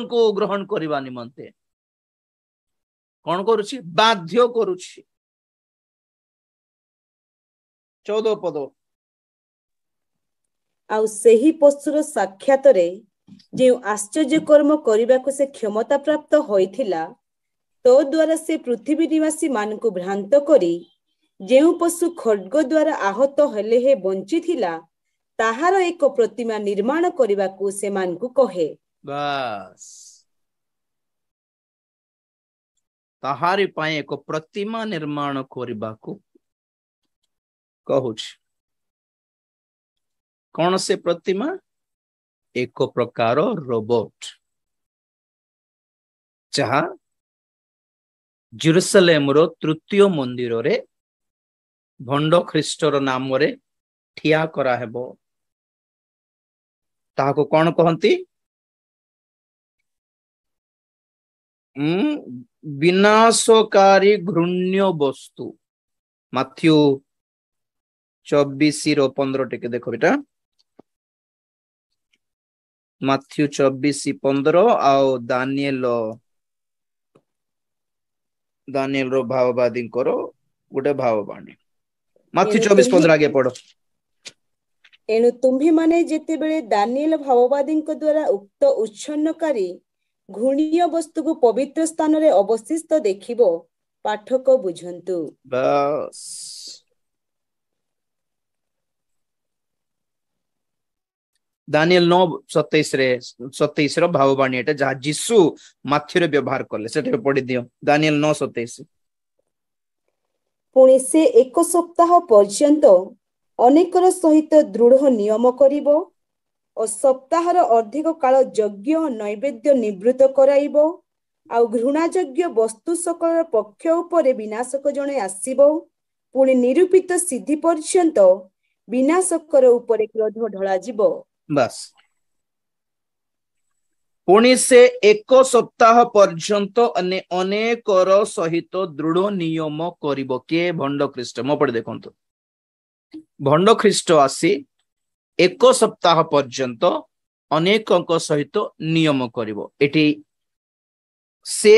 को ग्रहण करने निमंते कौन करुछि बाध्य करुछि 14 पद आउ सेही पशुर साक्षात रे जे आश्चर्य कर्म करने को से क्षमता प्राप्त होइथिला तो द्वारा से पृथ्वी निवासी मान को भ्रांत करी जेउ पशु खड्ग द्वारा आहत हेले हे बंची थिला ताहार एक प्रतिमा निर्माण करने को से मान को कहे बस ताहारी पाए एक प्रतिमा निर्माण करने को कहूछ कौन से प्रतिमा एक प्रकार रोबोट जहा जेरुसलेम रो तृतीय मंदिर रे भंड ख्रीष्टर नाम रे ठिया करा हेबो ताहाको कौन कहंती विनाशकारी घृण्य वस्तु माथ्यू 24:15 टिके देखो बेटा माथ्यू 24:15 आओ दानिएल रो भाववादी करो गोटे भाववाणी माथ्यू 24:15 आगे पढ़ो एणु तुम्ही माने जेते बेले दानिएल भाववादी द्वारा उक्त उच्छन्नकारी घृणीय वस्तु को पवित्र स्थान रे अवस्थित देखिबो पाठक बुझंतु बस दानिएल 9:27 रो भाववाणी एटा जहा यीशु माथ्यू रे व्यवहार करले सेटे पढ़ी दियो दानिएल 9:27 पुणी से एक सप्ताह पर्यंत अनेकर सहित दृढ़ नियम करिबो और सप्ताहर अधिक काल यज्ञ नैवेद्य निवृत्त कराइबो आउ घृणायोग्य वस्तु सकल पक्ष उपरे विनाशक जणे आसीबो पुणी निरूपित सिद्धि पर्यंत विनाशकर उपरे क्रोध ढला जिवो बस पुणी से एक सप्ताह पर्यंत अनेकर सहित दृढ़ नियम करिबो के भंड ख्रीष्ट मो पढ़े देखंतु भंड ख्रीष्ट आसी एक सप्ताह पर्यंत अनेक सहित नियम करिबो एटी से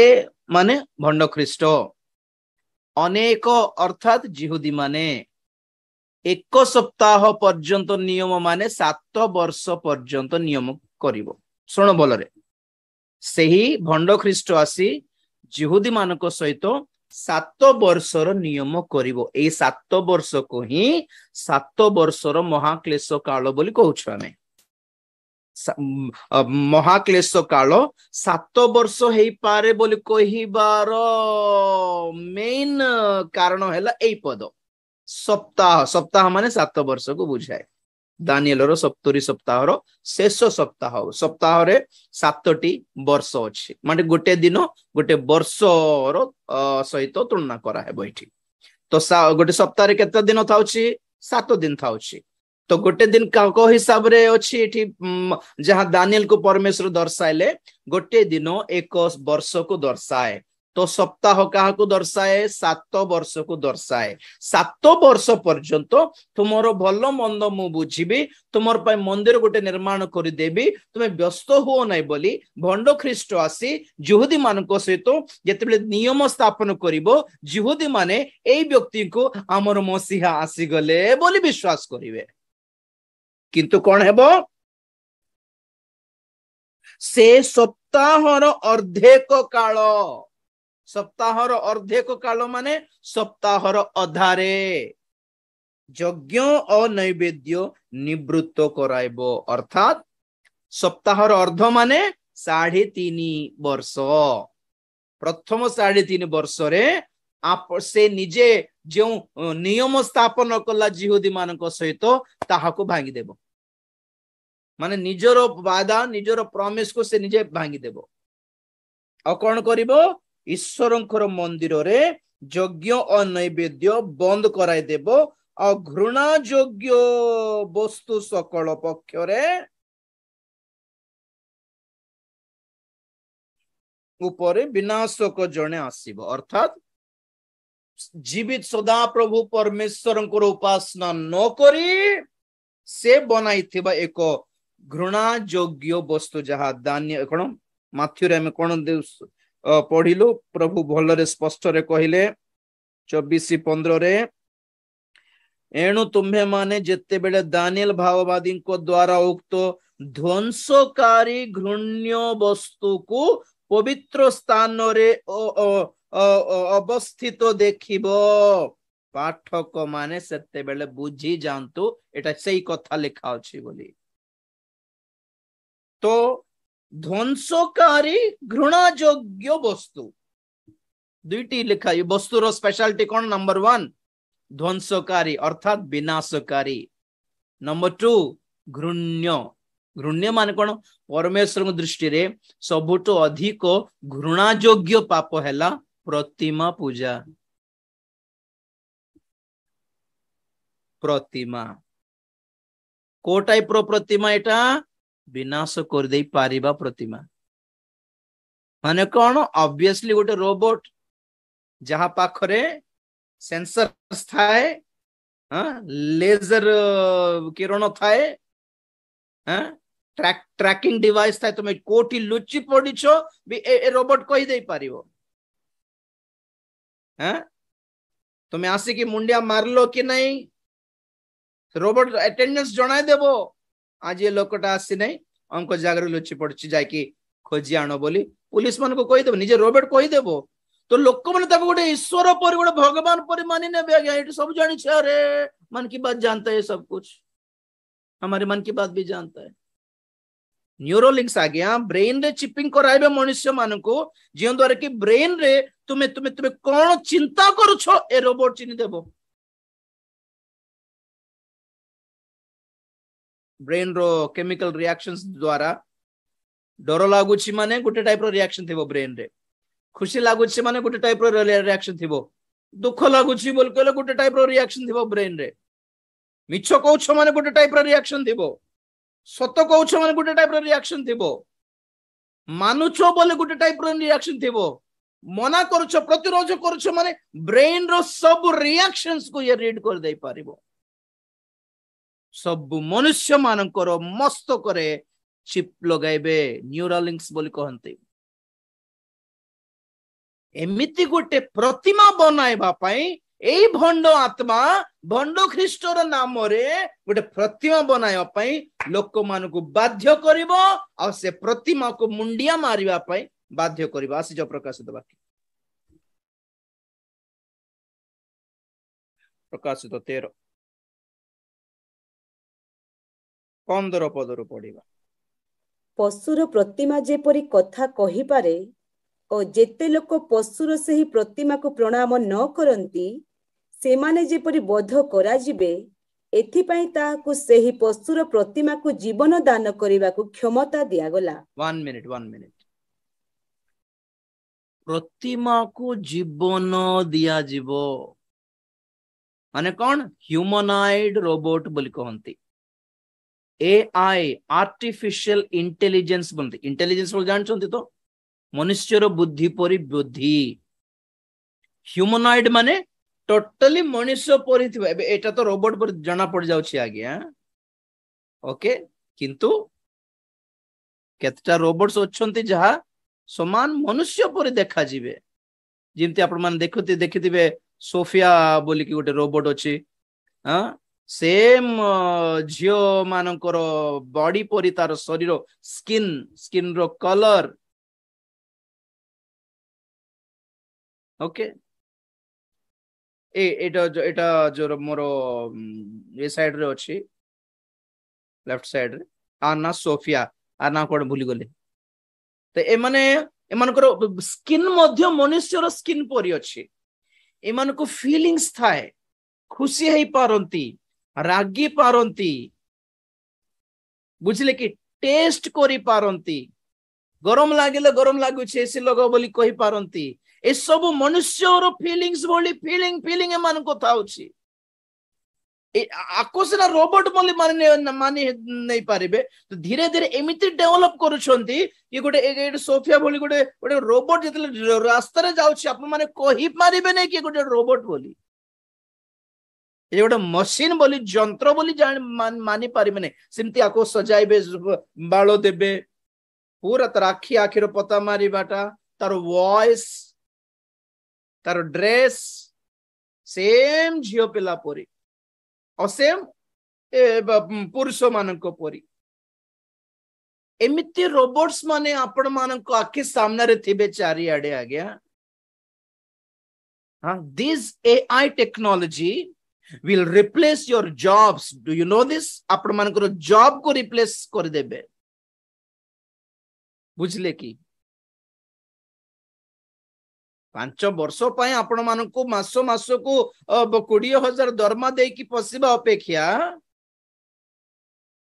माने भंड ख्रीष्ट अनेक अर्थात जिहुदी माने एक सप्ताह पर्यंत नियम माने 7 वर्ष पर्यंत नियम करिबो सुन भलरे सेही भंड ख्रीष्ट आसी जिहुदी मानक सहित 7 वर्षर नियम करिबो ए 7 वर्ष को ही 7 वर्षर महाक्लेश काल बोली कहूछु आमे महाक्लेश काल 7 वर्ष हेई पारे बोली कहिबार मेन कारण हैला एई पद सप्ताह सप्ताह माने 7 वर्ष को बुझाए दानिएल रो 70 सप्ताह रो शेष सप्ताह रे 7टी वर्ष अछि माने गोटे दिन गोटे वर्ष रो सहित तुलना करा है बैठी तो गोटे सप्ताह रे केते दिन थाउछि 7 दिन थाउछि तो गोटे दिन को हिसाब रे अछि एठी जहां दानिएल को परमेश्वर दर्शाइले गोटे दिन एक वर्ष को दर्शाए तो सप्ताह कहा को दर्शाए 7 वर्ष को दर्शाए 7 वर्ष पर्यंत तुमरो भलो मंद मु बुझिबी तुमर पाई मंदिर गोटे निर्माण करि देबी तुमे व्यस्त हो नै बोली भंड ख्रीष्ट आसी जिहुदी मानको सहित जेतेबेले नियम स्थापन करिवो जिहुदी माने एई व्यक्ति को हमर मसीहा आसी गले बोली विश्वास करिवे किंतु कोन हेबो से सप्ताहर अर्धेक काल सप्ताहर अर्धेक काल माने सप्ताहर अधारे यज्ञ और नैवेद्य निवृत्त कराइबो अर्थात सप्ताहर अर्ध माने 3.5 वर्ष प्रथम 3.5 वर्ष रे आप से निजे जो नियम स्थापन कला जिहुदी मानक सहित ताहाको भांगी देबो माने निजरो वादा निजरो प्रॉमिस को से निजे भांगी देबो और कौन करिवो ईश्वरंकर मंदिर रे यज्ञ और नैवेद्य बंद कराई देबो और घृणा योग्य वस्तु सकल पक्ष रे ऊपर विनाशक जने आसीबो अर्थात जीवित सदा प्रभु परमेश्वरंकर उपासना न करी से बनाई थिबा एक घृणा योग्य वस्तु जहा दानिएल कोन माथ्यू रे हम कोन पढ़िलु प्रभु भलरे स्पष्ट रे कहिले 24:15 रे एणु तुम्हे माने जेते बेले दानियल भाववादी को द्वारा उक्त ध्वंसकारी घृण्य वस्तु को पवित्र स्थान रे अवस्थित देखिबो पाठक माने सेते बेले बुझी जानतु एटा सही कथा लिखा अछि बोली तो ध्वंसकारी घृणायोग्य वस्तु दुईटी लिखा वस्तुर स्पेशलिटी कौन नंबर 1 ध्वंसकारी अर्थात विनाशकारी नंबर 2 घृण्य घृण्य मान कौन परमेश्वर दृष्टि रे सबुठ अधिक घृणायोग्य पाप हैला प्रतिमा पूजा प्रतिमा को टाइप रो प्रतिमा एटा विनाश कर दे पारिबा प्रतिमा माने कौन ऑब्वियसली गोटे रोबोट जहां पाखरे सेंसर थाए लेजर किरण थाए ट्रैकिंग डिवाइस थाए तुम कोठी लुचि पड़ीछो भी ए रोबोट कहि दे पारिबो तुम्हें आसिकी मुंडिया मारलो कि नहीं रोबोट अटेंडेंस जणाई देबो आज ये लोकटा आसी नहीं अंक जगह लुचि पड़ी जाकि खोजी आण बोली पुलिस मान को कहीदेव निजे रोबोट कहीदेव तो लोक मैंने गोटे ईश्वर पर गोटे भगवान पर मानी ने ये सब जानी अरे मन की बात जानता है सब कुछ हमारे मन की बात भी जानता है न्यूरोलिंक्स आज्ञा ब्रेन रे चिपिंग कराइबे मनुष्य मान को जो द्वारा कि ब्रेन रे तुम्हें तुम्हें तुम्हें कौन चिंता करुछ ए रोबोट चिन्ह देव ब्रेन रो केमिकल रिएक्शंस द्वारा डर लगुच माने गोटे टाइप रो रिएक्शन थिबो ब्रेन रे खुशी लगुच माने गोटे टाइप रो रिएक्शन थिबो दुख लगुच बोल कहले गोटे टाइप रो रिएक्शन थिबो ब्रेन रे मिछ कहउछ माने गोटे टाइप रो रिएक्शन थिबो सत कहउछ माने गोटे टाइप रो रिएक्शन थिबो मानुछ बोले गोटे टाइप रो रिएक्शन थिबो मना करूछ प्रतिरोध करूछ माने ब्रेन रो सब रिएक्शंस को ये रीड कर दे पारिबो सब मनुष्य मानकर मस्तक रे चिप लगाइबे न्यूरोलिंक्स बोली कहते एमिति गोटे प्रतिमा बनाइबा पई एई भंड आत्मा भंड ख्रीष्टर नाम रे गोटे प्रतिमा बनाइबा पई लोक मान को बाध्य करिवो आ से प्रतिमा को मुंडिया मारिबा पई बाध्य करिवो आसी जो प्रकाशित वाक्य प्रकाशित 13 15 पदर पढ़िबा पशुर प्रतिमा जेपरी कथा कहि पारे और जेते लोक पशुर सेही प्रतिमा को प्रणाम न करंती सेमाने जेपरी बोध करा जिबे एथिपाई ताहाकु सेही पशुर प्रतिमा को जीवन दान करिबा को क्षमता दिया गला 1 मिनिट प्रतिमा को जीवन दिया जीवो माने कौन ह्यूमनाइड रोबोट बोली कहंती एआई आर्टिफिशियल इंटेलिजेंस बनती इंटेलिजेंस बोल जानछंती तो मनुष्यर बुद्धि परि बुद्धि ह्यूमनाइड माने टोटली मनुष्य परि थिबा एटा तो रोबोट पर जना पड़ जाउछि आगे ओके किंतु केतटा रोबोट्स अछंती जहा समान मनुष्य परि देखा जिवे जेमती आपण मान देखिथिबे सोफिया बोली कि गोटे रोबोट अछि सेम झियो मानकर बॉडी परी तार शरीर स्किन रो कलर ओके एटा जो मोर ए साइड रे अछि लेफ्ट साइड रे आ ना सोफिया आ ना कोड भूली गले तो ए माने एमानकर स्किन मध्य मनुष्यर स्किन परी अछि एमानको फीलिंग्स थाए खुशी हेई पारंती रागी पारंती बुझले कि टेस्ट करी पारंती गरम लागिले गरम लागुछे एसी लगो बोली कहि पारंती ए सब मनुष्यर फीलिंग्स बोली फीलिंग एमान को थाउछि ए आकोसना रोबोट बोली माने नहीं पारिबे तो धीरे धीरे एमिति डेवलप करूछंती ये गोटे सोफिया बोली गोटे रोबोट जतले रास्ता रे जाउछि आप माने कहि पारिबे नै कि गोटे रोबोट बोली ये गोटे मशीन बोली जंत्र बोली मानी पारिबे नै सिमती आको सजाइबे बालो देबे पूरा तार आखि आखिर पता मारिबाटा तार वॉइस तार ड्रेस सेम झियो पिला परी और सेम पुरुष मानक परी एमिति रोबोट्स माने आपण मानक आखि सामने रे थिबे चारि आडे आ गया this AI technology will replace your jobs. Do you know this? आपण मानकर जॉब को रिप्लेस कर देबे बुझले कि 5 वर्ष पाए आपण मानको मासो मासो को 20,000 दरमा दे कि पसिबा अपेक्षा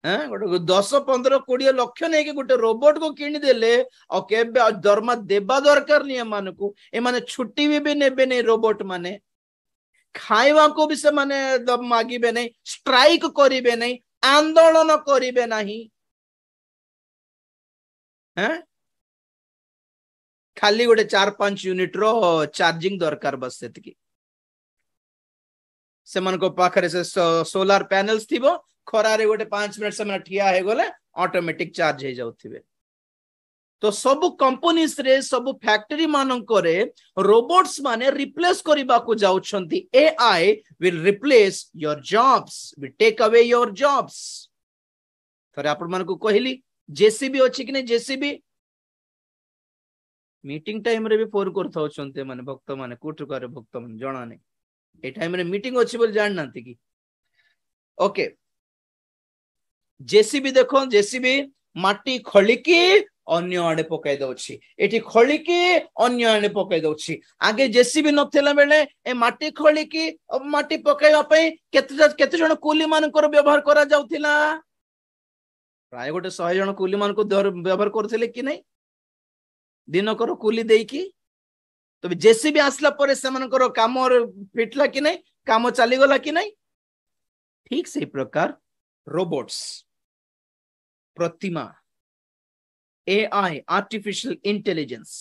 गोटे 10-15-20 लक्ष नहीं कि गोटे रोबोट को किनी देले और केबे दरमा देबा दरकार नहीं मानको ए माने छुट्टी भी नेबे नहीं रोबोट माने खाइबा को भी से माने मागिबे नहीं स्ट्राइक करिबे नहीं आंदोलन करिबे नहीं खाली गोटे 4-5 यूनिट रो चार्जिंग दरकार बस सेतकी से मन को पाखरे से सोलार पैनल्स थिबो खरारे गोटे 5 मिनट से मन ठिया हे गले ऑटोमेटिक चार्ज हे जाउथिबे तो सब कंपनीज रे सब फैक्ट्री मानन करे रोबोट्स माने रिप्लेस करिबा को जाउछंती AI will replace your jobs will take away your jobs थरे आपण मन को कहली जेसीबी अछि कि नै जेसीबी मीटिंग टाइम रे भी फोन करथौ छंते माने भक्त माने कोठ करे भक्त माने जणा नै ए टाइम रे मीटिंग अछि बोल जान नांती की ओके जेसीबी देखो जेसीबी माटी खळिकी अन्य आडे पकाई दउछि एठी खळिकी अन्य आडे पकाई दउछि आगे जेसीबी नथिला बेले ए माटी खळिकी माटी पकाइबा पई केते जण कुली मानकर व्यवहार करा जाउथिला प्राय गोटे 100 जण कुली मान को व्यवहार करथिले कि नै दिन कर कुली देई की तो जेसीबी आसला परे से मानकर काम फिटला कि नै काम चली गला कि नै ठीक से प्रकार robots Pratima AI artificial intelligence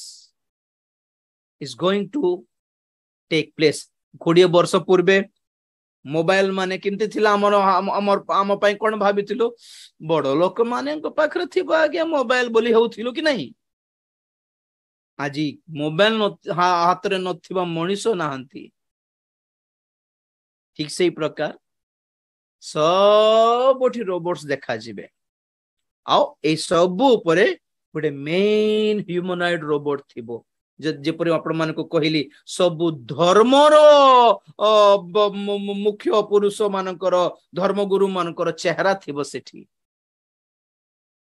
is going to take place 20 वर्ष पूर्वे मोबाइल माने किमते थिला आम पई कोन भाबिथिलो बड़ लोक माने को पाखरे थिबो आगे मोबाइल बोली होउथिलो कि नहीं आजी मोबाइल हाथ रे नथिबा मनीषो नाहंती ठीक से प्रकार सबोठी रोबोट्स देखा जिबे आओ ए सब ऊपर गोटे मेन ह्यूमनॉइड रोबोट थिबो जेपरि आपण मान को कहली सब धर्मर मुख्य पुरुष मानकर धर्मगुरु मानकर चेहरा थिबो सेठी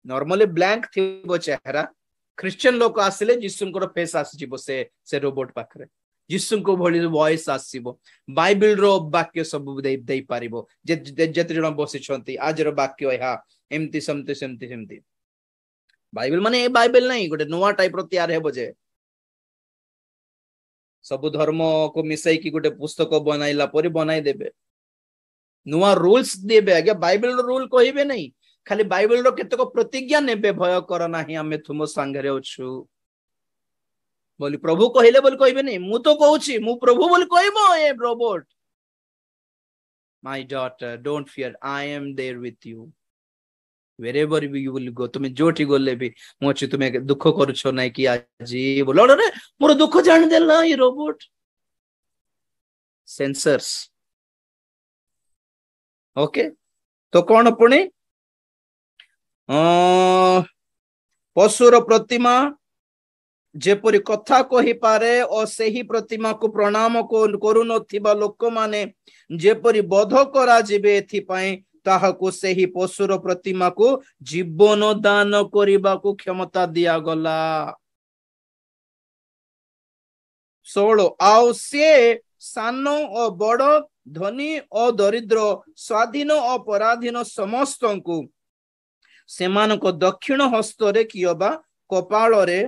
नॉर्मली ब्लैंक थिबो चेहरा क्रिश्चियन लोक आसिले जिसुंकर फेस आसीबो से रोबोट पाखरे जिसुंको भली वॉइस आसीबो बाइबल रो वाक्य सब दे पारिबो जते जण बसी छंती आज रो वाक्य या एमती समती बाइबल माने ए बाइबल नहीं गोटे नवा टाइप रो तैयार हेबो जे सब धर्म को मिसई की गोटे पुस्तक बनाइला परि बनाई देबे नवा रूल्स देबे आगे बाइबल रो रूल कहिबे नहीं खाली बाइबल रो केतको प्रतिज्ञा नेबे भय कर नाही हमें तुम संगे रे अछु बोली प्रभु कहिले बोली कहिबे नहीं मु तो कहूची मु प्रभु बोली कहिबो ए robot my daughter don't fear I am there with you wherever you will go तुम जोठी गोले भी मोची तुम्हें दुख करूछो नहीं कि आजी बोलो रे मोर दुख जान देला ये रोबोट सेंसर्स ओके तो कौन पुणी पशुर प्रतिमा जेपरि कथा कहि पारे और सही प्रतिमा को प्रणाम को करू नथिबा लोक माने जेपरि बोध करा जिबे एथि पई ताहाको सही पशुर प्रतिमा को जीवन दान करिबा को क्षमता दिया गला 16 आउ से सानो और बड़ धनी और दरिद्र स्वाधीन और पराधीन समस्त को सेमान को दक्षिण हस्त रे कियबा कपाल रे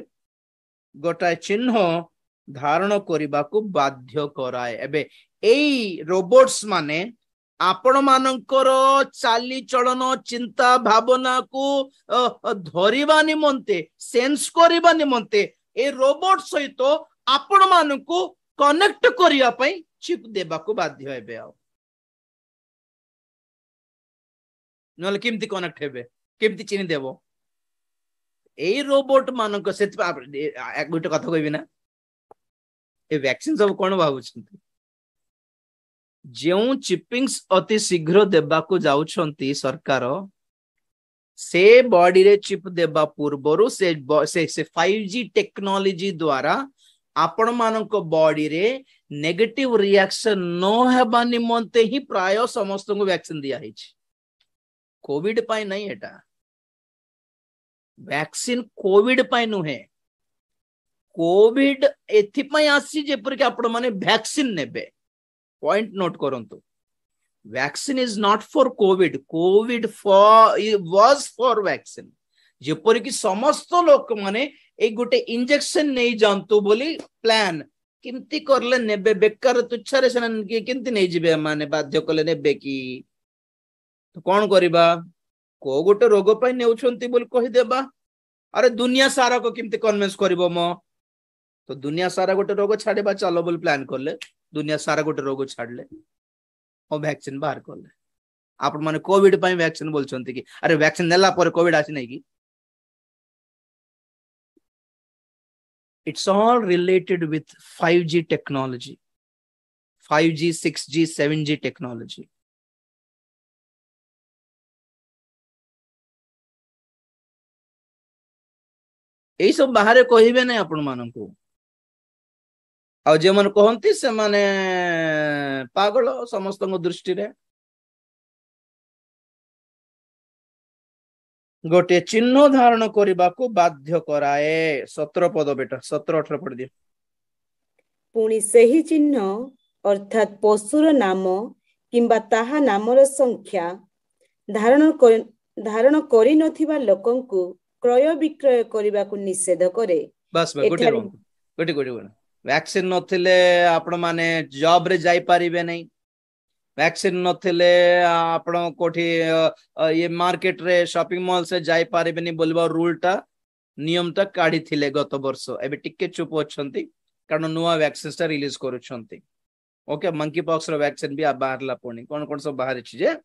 गोटाए चिन्ह धारण करिबा को बाध्य कराए एबे एई रोबोट्स माने आपण मानकर चाली चलन चिंता भावना को धरिबा निमंते सेंस करिबा निमंते ए रोबोट सहित आपण मानकू कनेक्ट करिया पई चिप देबा को बाध्य हेबे आ नले केमती कनेक्ट हेबे केमती चिनि देबो এই रोबोट मानक से एक गोटे कथा कहबी ना ए वैक्सीन सब कोन भाबुछंती जेउ चिपिंग्स अति शीघ्र देबाकू जाउछंती सरकार से बॉडी रे चिप देबा पूर्वरु से 5G टेक्नोलॉजी द्वारा आपण मानक बॉडी रे नेगेटिव रिएक्शन न हेबा निमंते ही प्राय समस्त को वैक्सीन दिया हिच कोविड पाई नहीं एटा वैक्सीन कोविड पाई नुहे कोविड एथिपाई आसी जेपर कि आपण माने वैक्सीन नेबे पॉइंट नोट करंतु vaccine is not for Covid Covid was for vaccine जेपर कि समस्त लोक माने एक गोटे इंजेक्शन नहीं जानतु बोली प्लान किमती करले नेबे बेकार तुच्छारे सनन के किमती नहीं जिबे माने बाध्य कले नेबे की तो कोन करिबा को गोटे रोग पाई नेउछंती बोली कहि देबा अरे दुनिया सारा को किमती कन्विंस करबो मो तो दुनिया सारा गोटे रोग छाड़ेबा चलो बोली प्लान करले दुनिया सारा गोटे रोग छाड़ले और वैक्सीन बाहर करले आपण माने कोविड पाई वैक्सीन बोलछंती कि अरे वैक्सीन नेला पर कोविड आसी नै कि it's all related with 5G technology 5G 6G 7G technology ए सब बाहर कहिबे नै आपण माननकु आ जे मन कहंती से माने पागल समस्त दृष्टि रे गोटे चिन्ह धारण करने को बाध्य कराए 17 पद बेटा 17-18 पढ़ दिए पुणी सही चिन्ह अर्थात पशुर नाम किंबा ताहा नामर संख्या धारण करि नथिबा लोकंकु क्रय विक्रय करबा को निषेध करे बस गोटे वैक्सीन नथिले आपण माने जॉब रे जाई परिबे नै वैक्सीन नथिले आपण कोठी ये मार्केट रे शॉपिंग मॉल से जाई पारिबेनी बोलबा रूल टा नियम टा काढी थिले गत वर्ष एबे टिके चुप अछंती कारण नुवा वैक्सीन टा रिलीज करूछंती ओके मंकी पॉक्स रो वैक्सीन भी बाहरला पुणी कोन सब बाहर छी जे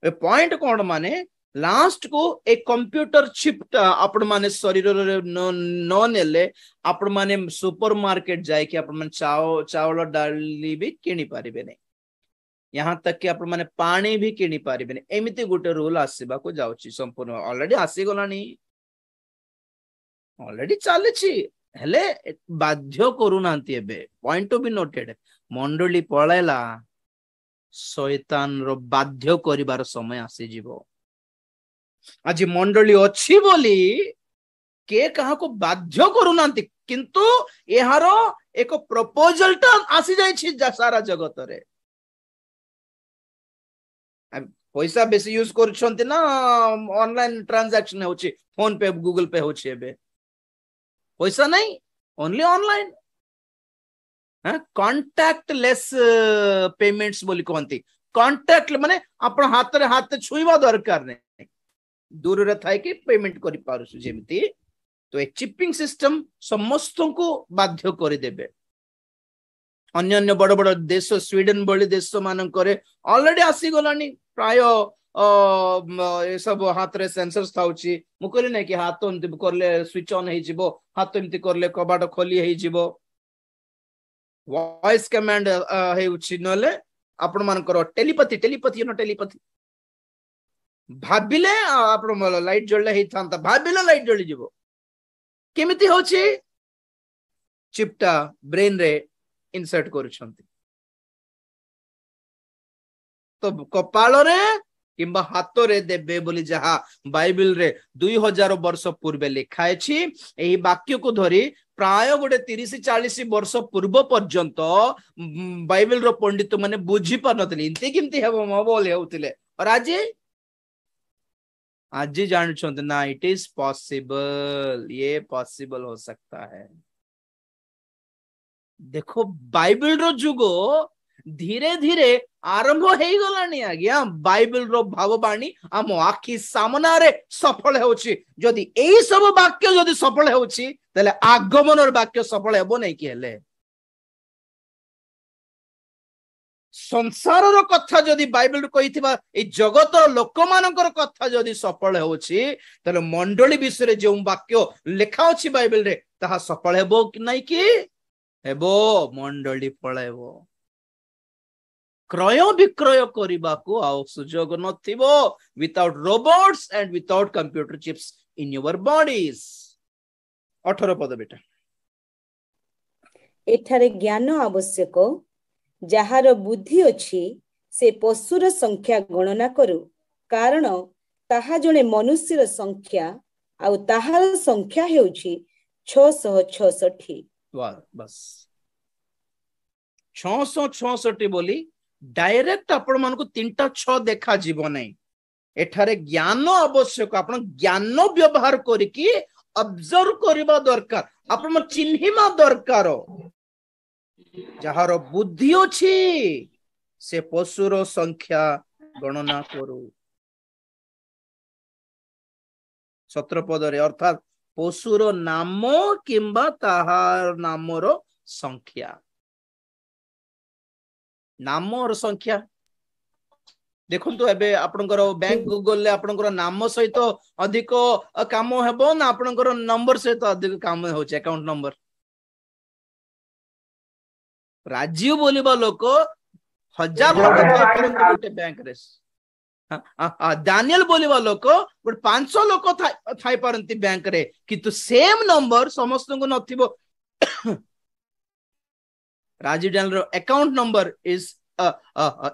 ए पॉइंट कोन माने लास्ट को एक कंप्यूटर चिप टा आपण माने शरीर रे न नेले आपण माने सुपर मार्केट जाय कि आपण माने चावल डाली भी किनी पारिबे नै यहाँ तक कि आपण माने पानी भी किनी पारिबेनी एमिति गोटे रूल आसीबा को जाउची संपूर्ण ऑलरेडी आसी गलानी ऑलरेडी चालछि हेले बाध्य करू नांती एबे पॉइंट टू बी नोटेड मंडली पळैला शैतान रो बाध्य करिवार समय आसी जीवो आज मंडली अछि बोली के कहा को बाध्य करू नांती किंतु एहारो एक प्रपोजल टा आसी जाय छि सारा जगत रे पैसा बेसी यूज करछंती ना ऑनलाइन ट्रांजैक्शन होची फोन पे गूगल पे होची एबे पैसा नहीं only online contact less payments बोली कहंती कांटेक्ट माने आपण हाथ रे हाथ छुईबा दरकार नै दूर रे थाई कि पेमेंट करि पारुछु जेमती तो ए चिपिंग सिस्टम समस्त को बाध्य करि देबे अन्य बड़ बड़ देश स्वीडन बड़ी देश मान ऑलरेडी आसी गलानी प्राय ये सब हाथ रे सेंसर्स थाउची मु कहली नै कि हाथ एमती करले स्विच ऑन हे जिवो हाथ एमती करले कबाट खोली हे जिवो वॉइस कमांड हे उछि नले आपण मानकर टेलीपैथी भाबिले आपण लाइट जळले हे थांता भाबिले लाइट जळी जिवो केमिति होछि चिपटा ब्रेन रे इंसर्ट करूछंती तो कपाल रे किंबा हाथ रे देबे बोली जहा बाइबल रे 2000 वर्ष पूर्वे लिखाय छी एही वाक्य को धरी प्राय गोटे 30-40 वर्ष पूर्व पर्यंत बाइबल रो पंडित माने बुझी पर नथले इंते किमती हेबो म बोले होतिले और आज जानछंत ना इट इज पॉसिबल ये पॉसिबल हो सकता है देखो बाइबल रो जुगो धीरे धीरे आरंभ हो गलानी आज्ञा बाइबल रो भाववाणी आम आखि सामना रे सफल होछि जदि एई सब वाक्य जदि सफल होछि तले आगमन रो वाक्य सफल हेबो नै कि हेले संसार कथा जदि बाइबल कही जगत लोक मानकर कथा जदि सफल होछि तले मंडली विषय जो वाक्य लेखा अछि बाइबल रे ताहा सफल हेबो कि नहीं कि हेबो मंडली पळेबो क्रय विक्रय करने को आउ सुजोग नथिबो without robots and without computer chips in your bodies 18 पद बेटा एठारे ज्ञान आवश्यक जहार बुद्धि अछि से पशुर संख्या गणना करू कारण ताहा जने मनुष्यर संख्या आउ ताहार संख्या हेउछि 666 बस 666 बोली डायरेक्ट आपण मान को 3टा 6 देखा जीव नहीं एठारे ज्ञान आवश्यक आपण ज्ञान व्यवहार करिकी ऑब्जर्व करबा दरकार आपण मन चिन्हिमा दरकार जहार बुद्धि अछि से पशुर संख्या गणना करू 17 पदरे अर्थात पशुर नाम किंबा ताहार नामर संख्या नाम और संख्या देखो एबे आपनकर बैंक गूगल ले आपनकर नाम सहित अधिक काम हेबो ना आपनकर नंबर सहित अधिक काम होचे अकाउंट नंबर राजीव बोलिबा लोक 1000 लोक थाई परंतु गोटे बैंक रे दानियल बोलिबा लोक गोटे 500 लोक थाई परंती बैंक रे किंतु सेम नंबर समस्त को नथिबो Rajiv Daniel account number is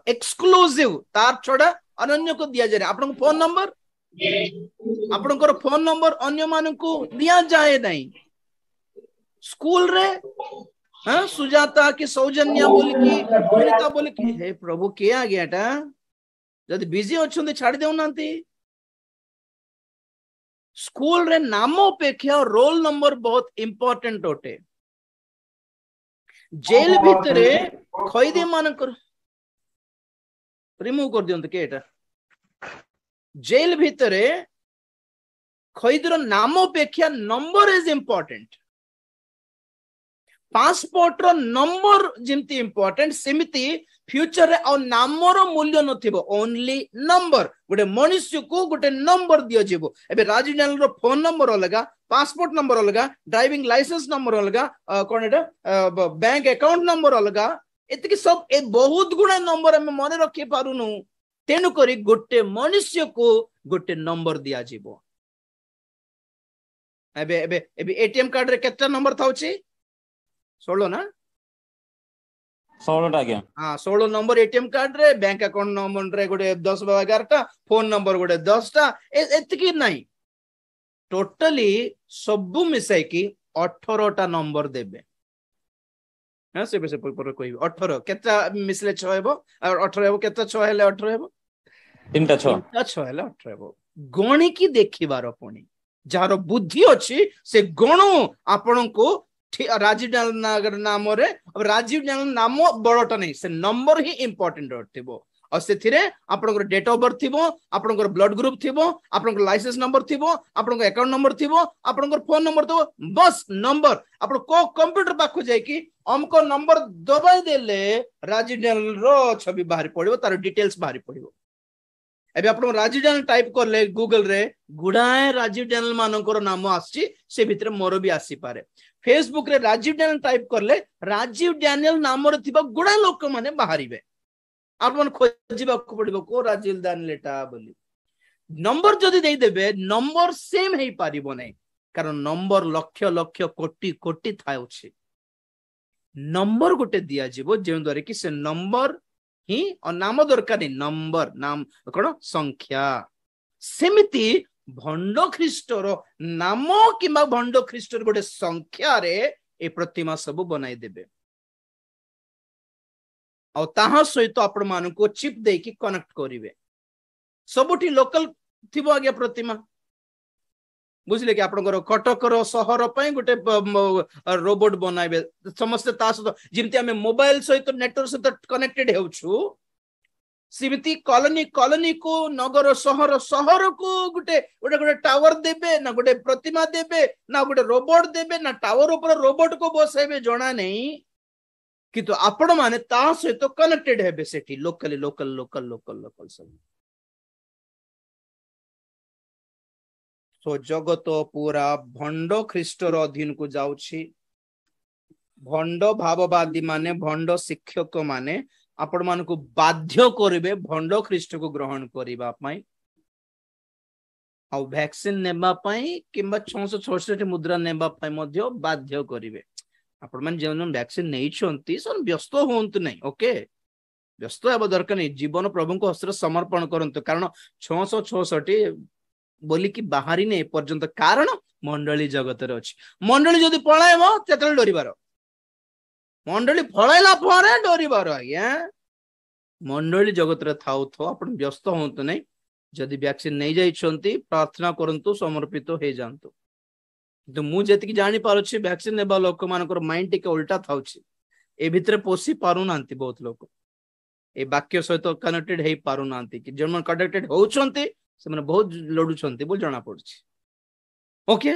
exclusive तार छोड़ा अन्य को दिया जाए आपन फोन नंबर आपनकर फोन नंबर अन्य मान को दिया जाए नहीं स्कूल रे हाँ सुजाता कि सौजन्या बोली कि सुनीता बोली कि हे प्रभु के आ गया टा जदि बिजी अच्छे छाड़ी देउनांती स्कूल रे नाम अपेक्षा रोल नंबर बहुत इंपोर्टेंट होते जेल भितरे खैदी मानकर रिमूव कर दियंत के एटा जेल भितरे खैदीर नाम अपेक्षा नंबर इज इंपोर्टेंट पासपोर्ट रो नंबर जिमती इंपोर्टेंट सेमिति फ्यूचर रे और नामर मूल्य नथिबो ओनली नंबर गोटे मनुष्य को गोटे नंबर दियो जीवो एबे राजीव डैनियल रो फोन नंबर अलगा पासपोर्ट नंबर अलगा ड्राइविंग लाइसेंस नंबर अलगा कोन एटा बैंक अकाउंट नंबर अलगा एतकी सब ए बहुत गुणा नंबर हम मन रखि पारुनु तेनु करी गोटे मनुष्य को गोटे नंबर दिया जीवो एबे एबे एबे एटीएम कार्ड रे केतना नंबर थाउची 16 ना 16 टा आज्ञा हां 16 नंबर एटीएम कार्ड रे बैंक अकाउंट नंबर रे गोटे 10 11 टा फोन नंबर गोटे 10 टा एतकी नहीं टोटली सब मिसाई की 18 टा नंबर देबे हां से पर कोई 18 केता मिसले 6 हेबो और 18 हेबो केता 6 हेले 18 हेबो 3टा 6 हेले 18 हेबो गणी की देखिबार पुणी जार बुद्धि अछि से गणो आपन को राजीव डैनियल नाम रे राजीव डैनियल नाम बड़टा नहीं से नंबर ही इंपोर्टेंट होथिबो और सेथिरे आपनकर डेट ऑफ बर्थ थिबो आपनकर ब्लड ग्रुप थिबो आपनकर लाइसेंस नंबर थिबो आपनकर अकाउंट नंबर थिबो आपनकर फोन नंबर थिबो बस नंबर आपन को कंप्यूटर पाखो जाय कि हमको नंबर दबाई देले राजीव डैनियल रो छवि बाहर पड़िबो तार डिटेल्स बाहर पड़िबो एबे आपन राजीव डैनियल टाइप करले गूगल रे गुडाए राजीव डैनियल मानकर नाम आछि से भितरे मोर भी आसी पारे फेसबुक रे राजीव डैनियल टाइप करले राजीव डैनियल नाम रे थिबा गुडा लोक माने बाहरिबे आपन खोजिबा को पड़िबो को राजीव डैनियल एटा बोली नंबर जदी देई देबे नंबर सेम हेई पारिबो नै कारण नंबर लक्ष लक्ष कोटि कोटि थाउछि नंबर गोटे दिया जीवो जे द्वारा कि से नंबर ही और नाम दरकार नहीं नंबर नाम कौन संख्या सेमिति भंड ख्रीष्टर नाम कि भंड ख्रीष्टर गोटे संख्या रे ए प्रतिमा सब बनाई देबे और ताहा सहित आपण मान को चिप दे कि कनेक्ट करिवे सबुठी लोकल थिबो आगे प्रतिमा बुझले कि आपनकर कटकर सहर पई गोटे रोबोट बनाइबे समस्त ता सहित जिमती हमें मोबाइल सहित नेटवर्क सहित कनेक्टेड हेउछु सिमिति कॉलोनी कॉलोनी को नगर सहर सहर को गोटे गोटे गोटे टावर देबे ना गोटे प्रतिमा देबे ना गोटे रोबोट देबे ना टावर ऊपर रोबोट को बसाइबे जणा नहीं किंतु आपण माने ता सहित कनेक्टेड हेबे सेठी locally local local local local सब तो जगत पूरा भंड ख्रीष्टर अधीन को जाउछि भंड भाववादी माने भंड शिक्षक माने आपण मान को बाध्य करिवे भंड ख्रीष्ट को ग्रहण करिबा पई आ वैक्सीन नेबा पई किंबा 666 मुद्रा नेबा पई मध्य बाध्य करिवे आपण मान जेन वैक्सीन नै छंती सन व्यस्त होंत नै ओके व्यस्त हेबा दरकार नै जीवन प्रभु को हस्ते समर्पण करंतु कारण 666 बोली कि बाहरी नै पर्यंत कारण मंडली जगत रे अछि मंडली जदी पळायबो तेतल डरिबार मंडली फळाइला परे डरिबार आज्ञा मंडली जगत रे थाउ थो आपण व्यस्त होंत नै जदी वैक्सीन नै जाई छंती प्रार्थना करंतु समर्पित हो जानतु तो मु जेतिक जानि पारुछि वैक्सीन नेबा लोक मानकर माइंड टिके उल्टा थाउछि ए भितरे पोसी पारु नांती बहुत लोक ए वाक्य सहित कनेक्टेड हे पारु नांती कि जन कनेक्टेड होउछंती से माने बहुत लडुछंती बोल जाना पड़छि ओके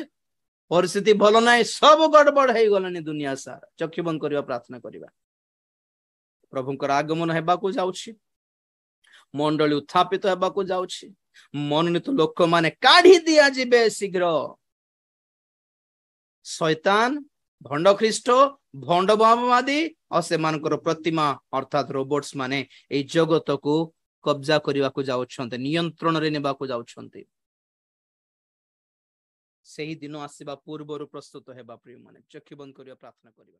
परिस्थिति भलो नाइ सब गड़बड़ हे गलनी दुनिया सारा चक्षु बंद करिवा प्रार्थना करिवा प्रभुकर आगमन हेबा को जाउछि मंडली उत्थापित हेबा को जाउछि मनोनीत लोक माने काढी दिया जिबे शीघ्र शैतान भंड ख्रीष्ट भंड भाववादी और से मानकर प्रतिमा अर्थात रोबोट्स माने ए जगत को कब्जा करिवा को जाउछन्ते नियंत्रण रे नेबा को जाउछन्ते सही दिन आसीबा पूर्व प्रस्तुत हेबा प्रिय माने चक्षु बंद करिवा प्रार्थना करिवा